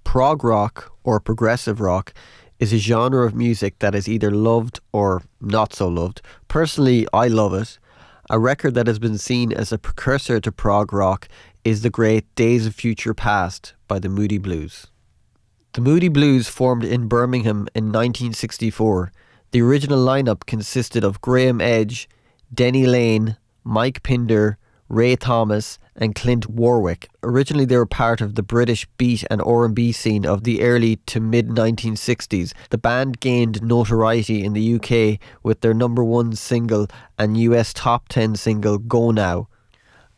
Prog rock, or progressive rock, is a genre of music that is either loved or not so loved. Personally, I love it. A record that has been seen as a precursor to prog rock is the great Days of Future Past by the Moody Blues. The Moody Blues formed in Birmingham in 1964. The original lineup consisted of Graham Edge, Denny Lane, Mike Pinder, Ray Thomas and Clint Warwick. Originally they were part of the British beat and R&B scene of the early to mid 1960s. The band gained notoriety in the UK with their number one single and US top 10 single Go Now.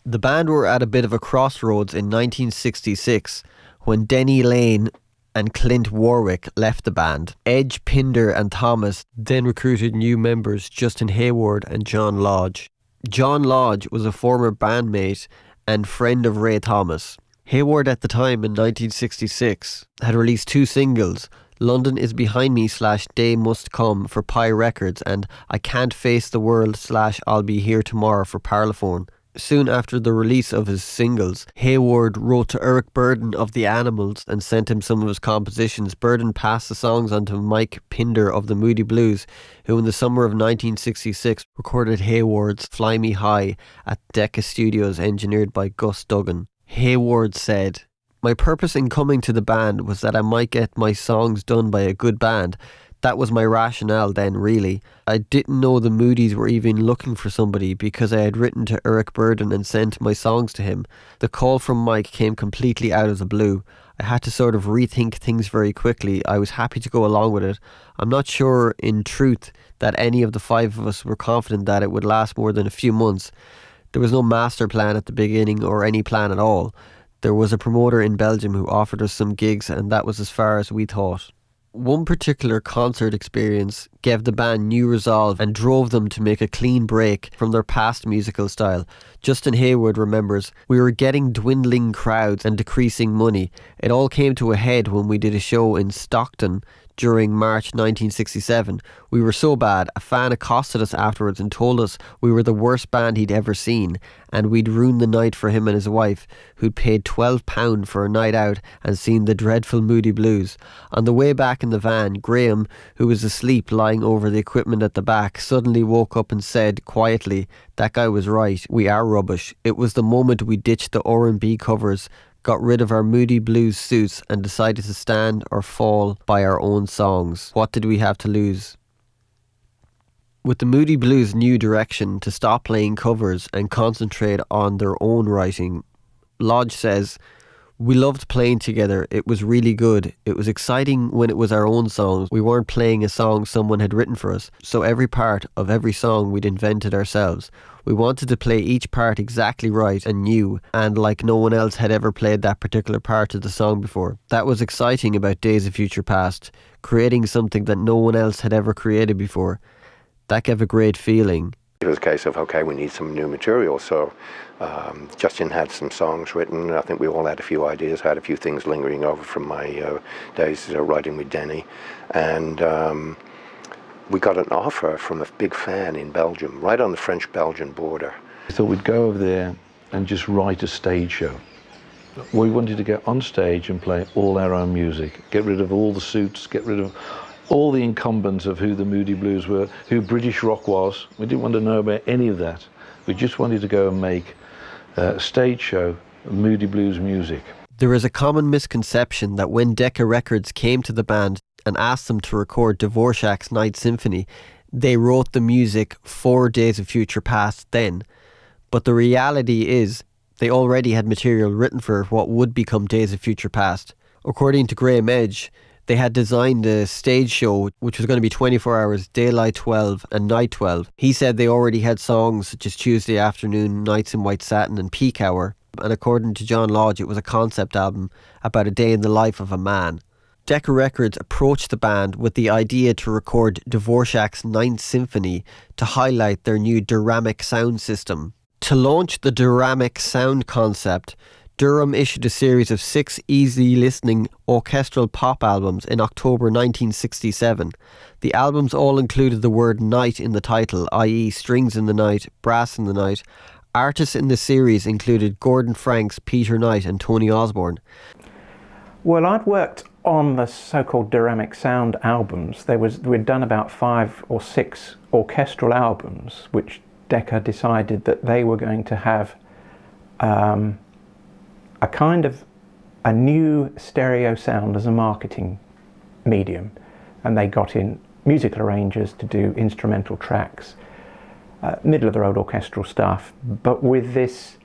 The band were at a bit of a crossroads in 1966 when Denny Lane and Clint Warwick left the band. Edge, Pinder and Thomas then recruited new members Justin Hayward and John Lodge. John Lodge was a former bandmate and friend of Ray Thomas. Hayward at the time in 1966 had released two singles, London Is Behind Me / Day Must Come for Pi Records and I Can't Face the World / I'll Be Here Tomorrow for Parlophone. Soon after the release of his singles, Hayward wrote to Eric Burdon of The Animals and sent him some of his compositions. Burdon passed the songs on to Mike Pinder of the Moody Blues, who in the summer of 1966 recorded Hayward's Fly Me High at Decca Studios, engineered by Gus Duggan. Hayward said, "My purpose in coming to the band was that I might get my songs done by a good band. That was my rationale then, really. I didn't know the Moodies were even looking for somebody because I had written to Eric Burdon and sent my songs to him. The call from Mike came completely out of the blue. I had to sort of rethink things very quickly. I was happy to go along with it. I'm not sure, in truth, that any of the five of us were confident that it would last more than a few months. There was no master plan at the beginning or any plan at all. There was a promoter in Belgium who offered us some gigs and that was as far as we thought." One particular concert experience gave the band new resolve and drove them to make a clean break from their past musical style. Justin Hayward remembers, "We were getting dwindling crowds and decreasing money. It all came to a head when we did a show in Stockton during March 1967. We were so bad, a fan accosted us afterwards and told us we were the worst band he'd ever seen and we'd ruined the night for him and his wife, who'd paid £12 for a night out and seen the dreadful Moody Blues. On the way back in the van, Graham, who was asleep lying over the equipment at the back, suddenly woke up and said quietly, 'That guy was right, we are rubbish. It was the moment we ditched the R&B covers, got rid of our Moody Blues suits and decided to stand or fall by our own songs. What did we have to lose?' With the Moody Blues' new direction to stop playing covers and concentrate on their own writing, Lodge says, "We loved playing together. It was really good. It was exciting when it was our own songs. We weren't playing a song someone had written for us. So every part of every song we'd invented ourselves. We wanted to play each part exactly right and new, and like no one else had ever played that particular part of the song before. That was exciting about Days of Future Past, creating something that no one else had ever created before. That gave a great feeling." It was a case of, okay, we need some new material. So Justin had some songs written. I think we all had a few ideas, had a few things lingering over from my days writing with Denny. And we got an offer from a big fan in Belgium, right on the French-Belgian border. We thought we'd go over there and just write a stage show. We wanted to get on stage and play all our own music, get rid of all the suits, get rid of all the incumbents of who the Moody Blues were, who British rock was. We didn't want to know about any of that. We just wanted to go and make a stage show of Moody Blues music. There is a common misconception that when Decca Records came to the band and asked them to record Dvorak's Night Symphony, they wrote the music for Days of Future Past then. But the reality is, they already had material written for what would become Days of Future Past. According to Graham Edge, they had designed a stage show which was going to be 24 hours, daylight 12 and night 12. He said they already had songs such as Tuesday Afternoon, Nights in White Satin and Peak Hour. And according to John Lodge, it was a concept album about a day in the life of a man. Decca Records approached the band with the idea to record Dvorak's Ninth Symphony to highlight their new Duramic sound system. To launch the Duramic sound concept, Durham issued a series of 6 easy-listening orchestral pop albums in October 1967. The albums all included the word night in the title, i.e. strings in the night, brass in the night. Artists in the series included Gordon Franks, Peter Knight and Tony Osborne. Well, I'd worked on the so-called Dynamic Sound albums. We'd done about 5 or 6 orchestral albums, which Decca decided that they were going to have a kind of a new stereo sound as a marketing medium, and they got in musical arrangers to do instrumental tracks, middle-of-the-road orchestral stuff, but with this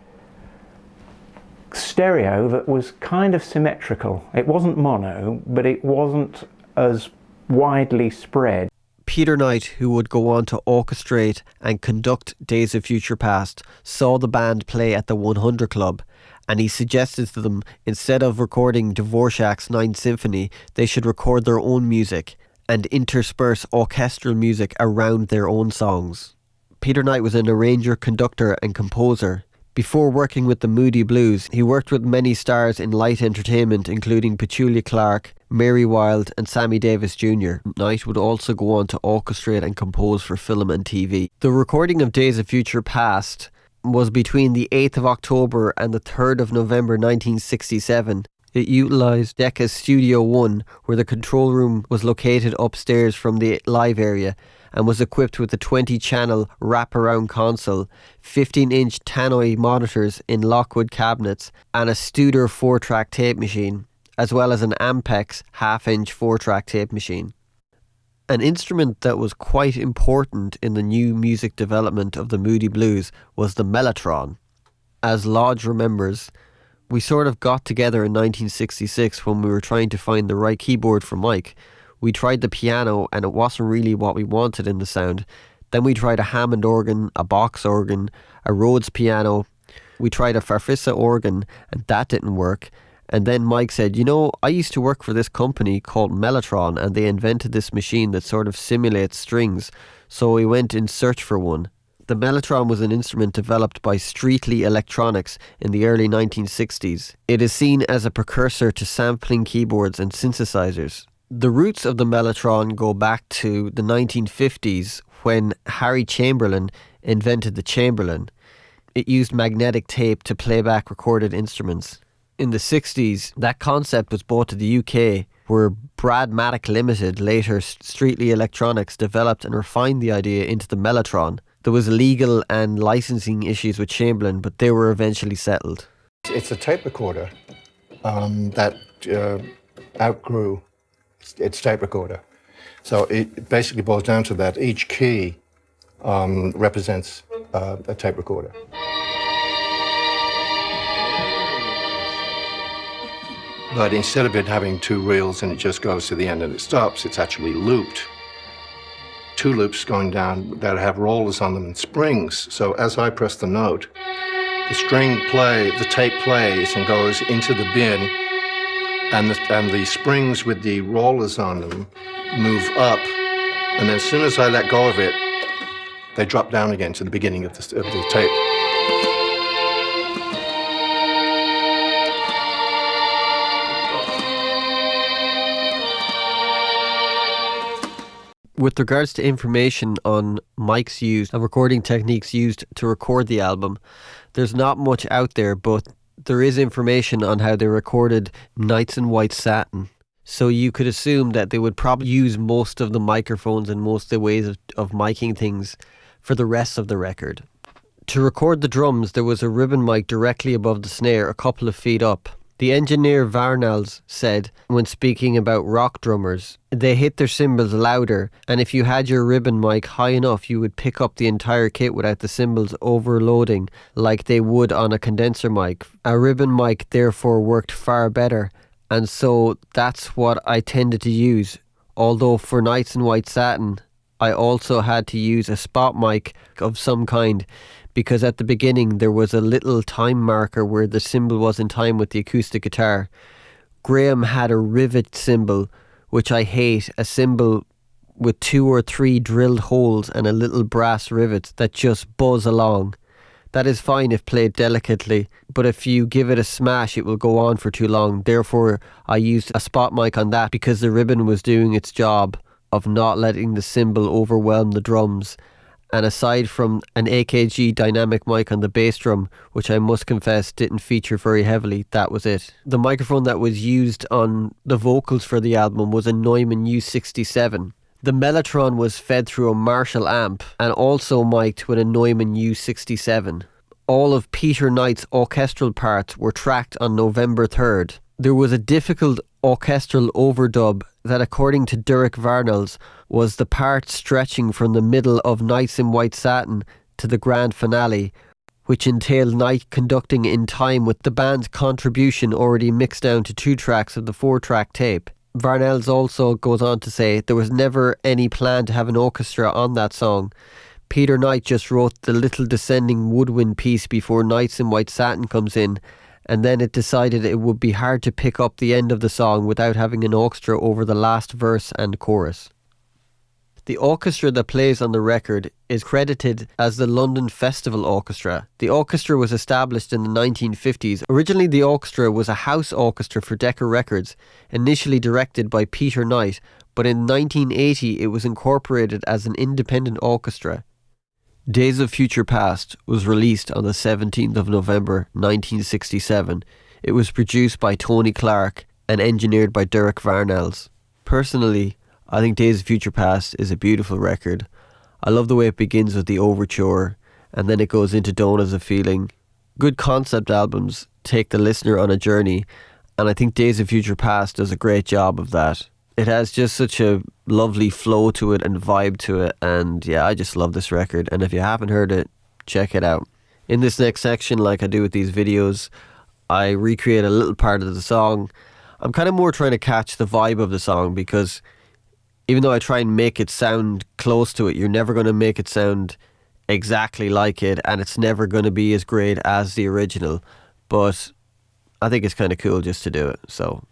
stereo that was kind of symmetrical. It wasn't mono, but it wasn't as widely spread. Peter Knight, who would go on to orchestrate and conduct Days of Future Past, saw the band play at the 100 Club, and he suggested to them, instead of recording Dvorak's Ninth Symphony, they should record their own music and intersperse orchestral music around their own songs. Peter Knight was an arranger, conductor and composer. Before working with the Moody Blues, he worked with many stars in light entertainment, including Petula Clark, Mary Wilde and Sammy Davis Jr. Knight would also go on to orchestrate and compose for film and TV. The recording of Days of Future Past was between the 8th of October and the 3rd of November 1967. It utilised Decca's Studio 1, where the control room was located upstairs from the live area, and was equipped with a 20-channel wraparound console, 15-inch tannoy monitors in Lockwood cabinets, and a Studer 4-track tape machine, as well as an Ampex half-inch 4-track tape machine. An instrument that was quite important in the new music development of the Moody Blues was the mellotron. As Lodge remembers, we sort of got together in 1966 when we were trying to find the right keyboard for Mike. We tried the piano and it wasn't really what we wanted in the sound. Then we tried a Hammond organ, a box organ, a Rhodes piano. We tried a Farfisa organ and that didn't work. And then Mike said, you know, I used to work for this company called Mellotron and they invented this machine that sort of simulates strings. So we went in search for one. The mellotron was an instrument developed by Streatley Electronics in the early 1960s. It is seen as a precursor to sampling keyboards and synthesizers. The roots of the mellotron go back to the 1950s when Harry Chamberlain invented the Chamberlain. It used magnetic tape to play back recorded instruments. In the 60s, that concept was brought to the UK, where Bradmatic Limited, later Streatley Electronics, developed and refined the idea into the mellotron. There was legal and licensing issues with Chamberlain, but they were eventually settled. It's a tape recorder that outgrew its tape recorder. So it basically boils down to that. Each key represents a tape recorder. But instead of it having 2 reels and it just goes to the end and it stops, it's actually looped. 2 loops going down that have rollers on them and springs. So as I press the note, the tape plays and goes into the bin, and the springs with the rollers on them move up, and then as soon as I let go of it, they drop down again to the beginning of the tape. With regards to information on Mike's use and recording techniques used to record the album, there's not much out there, but there is information on how they recorded Nights in White Satin. So you could assume that they would probably use most of the microphones and most of the ways of miking things for the rest of the record. To record the drums, there was a ribbon mic directly above the snare, a couple of feet up. The engineer Varnals said, when speaking about rock drummers, they hit their cymbals louder, and if you had your ribbon mic high enough, you would pick up the entire kit without the cymbals overloading like they would on a condenser mic. A ribbon mic therefore worked far better, and so that's what I tended to use. Although for Nights in White Satin, I also had to use a spot mic of some kind, because at the beginning there was a little time marker where the cymbal was in time with the acoustic guitar. Graham had a rivet cymbal, which I hate, a cymbal with 2 or 3 drilled holes and a little brass rivet that just buzz along. That is fine if played delicately, but if you give it a smash it will go on for too long. Therefore I used a spot mic on that because the ribbon was doing its job of not letting the cymbal overwhelm the drums, and aside from an AKG dynamic mic on the bass drum, which I must confess didn't feature very heavily, that was it. The microphone that was used on the vocals for the album was a Neumann U67. The mellotron was fed through a Marshall amp and also mic'd with a Neumann U67. All of Peter Knight's orchestral parts were tracked on November 3rd. There was a difficult orchestral overdub that, according to Derek Varnells, was the part stretching from the middle of Nights in White Satin to the grand finale, which entailed Knight conducting in time with the band's contribution already mixed down to 2 tracks of the 4-track tape. Varnells also goes on to say there was never any plan to have an orchestra on that song. Peter Knight just wrote the little descending woodwind piece before Nights in White Satin comes in, and then it decided it would be hard to pick up the end of the song without having an orchestra over the last verse and chorus. The orchestra that plays on the record is credited as the London Festival Orchestra. The orchestra was established in the 1950s. Originally, the orchestra was a house orchestra for Decca Records, initially directed by Peter Knight, but in 1980 it was incorporated as an independent orchestra. Days of Future Past was released on the 17th of November 1967. It was produced by Tony Clark and engineered by Derek Varnells. Personally, I think Days of Future Past is a beautiful record. I love the way it begins with the overture and then it goes into Don't As a Feeling. Good concept albums take the listener on a journey, and I think Days of Future Past does a great job of that. It has just such a lovely flow to it and vibe to it, and yeah, I just love this record, and if you haven't heard it, check it out. In this next section, like I do with these videos, I recreate a little part of the song. I'm kind of more trying to catch the vibe of the song, because even though I try and make it sound close to it, you're never going to make it sound exactly like it, and it's never going to be as great as the original, but I think it's kind of cool just to do it, so...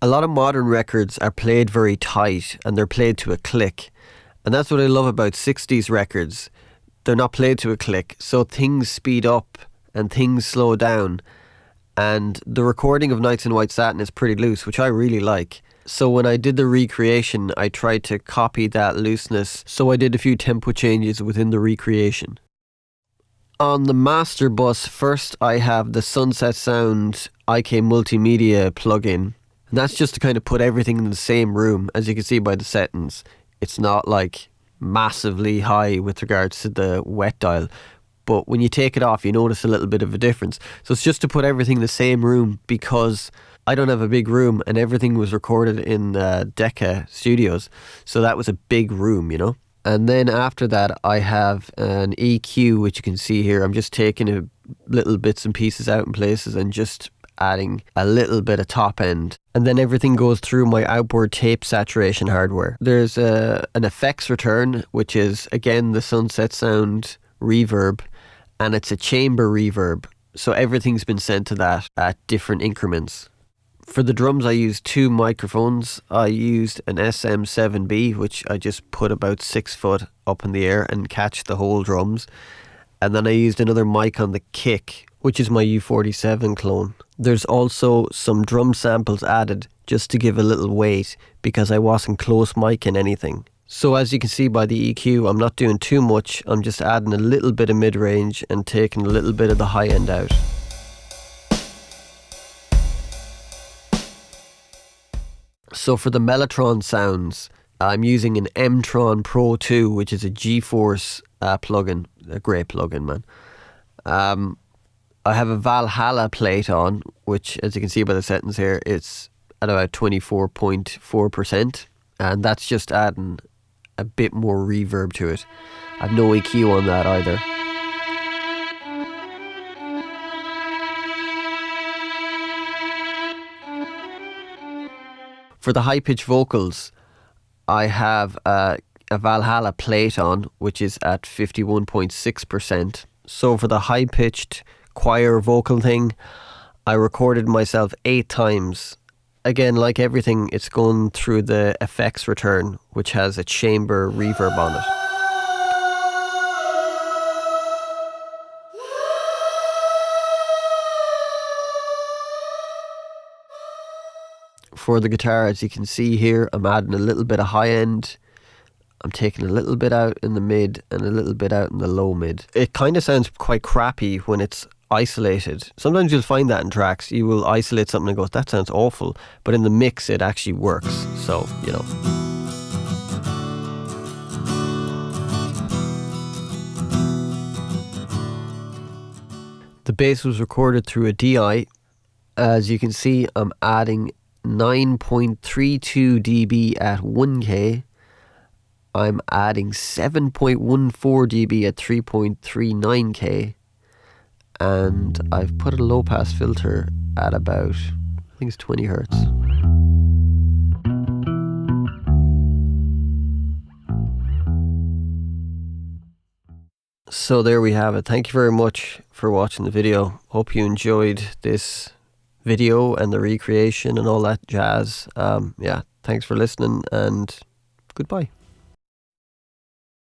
A lot of modern records are played very tight and they're played to a click. And that's what I love about 60s records. They're not played to a click, so things speed up and things slow down. And the recording of Nights in White Satin is pretty loose, which I really like. So when I did the recreation, I tried to copy that looseness. So I did a few tempo changes within the recreation. On the master bus, first I have the Sunset Sound IK Multimedia plugin. And that's just to kind of put everything in the same room. As you can see by the settings, it's not like massively high with regards to the wet dial. But when you take it off, you notice a little bit of a difference. So it's just to put everything in the same room, because I don't have a big room and everything was recorded in Decca Studios. So that was a big room, you know. And then after that, I have an EQ, which you can see here. I'm just taking little bits and pieces out in places and just adding a little bit of top end, and then everything goes through my outboard tape saturation hardware. There's an effects return, which is again the Sunset Sound reverb, and it's a chamber reverb, so everything's been sent to that at different increments. For the drums, I used 2 microphones. I used an SM7B, which I just put about 6 foot up in the air and catch the whole drums, and then I used another mic on the kick, which is my U47 clone. There's also some drum samples added just to give a little weight, because I wasn't close micing anything. So as you can see by the EQ, I'm not doing too much. I'm just adding a little bit of mid-range and taking a little bit of the high end out. So for the mellotron sounds, I'm using an M-Tron Pro 2, which is a GeForce plugin. A great plugin, man. I have a Valhalla plate on, which, as you can see by the settings here, it's at about 24.4%. And that's just adding a bit more reverb to it. I've no EQ on that either. For the high-pitched vocals, I have a Valhalla plate on, which is at 51.6%. So for the high-pitched choir vocal thing, I recorded myself 8 times. Again, like everything, it's going through the effects return, which has a chamber reverb on it. For the guitar, as you can see here, I'm adding a little bit of high end. I'm taking a little bit out in the mid and a little bit out in the low mid. It kind of sounds quite crappy when it's isolated. Sometimes you'll find that in tracks. You will isolate something and go, that sounds awful. But in the mix, it actually works. So, you know. The bass was recorded through a DI. As you can see, I'm adding 9.32 dB at 1K. I'm adding 7.14 dB at 3.39K. And I've put a low pass filter at about, I think it's 20 Hertz. So there we have it. Thank you very much for watching the video. Hope you enjoyed this video and the recreation and all that jazz. Yeah, thanks for listening and goodbye.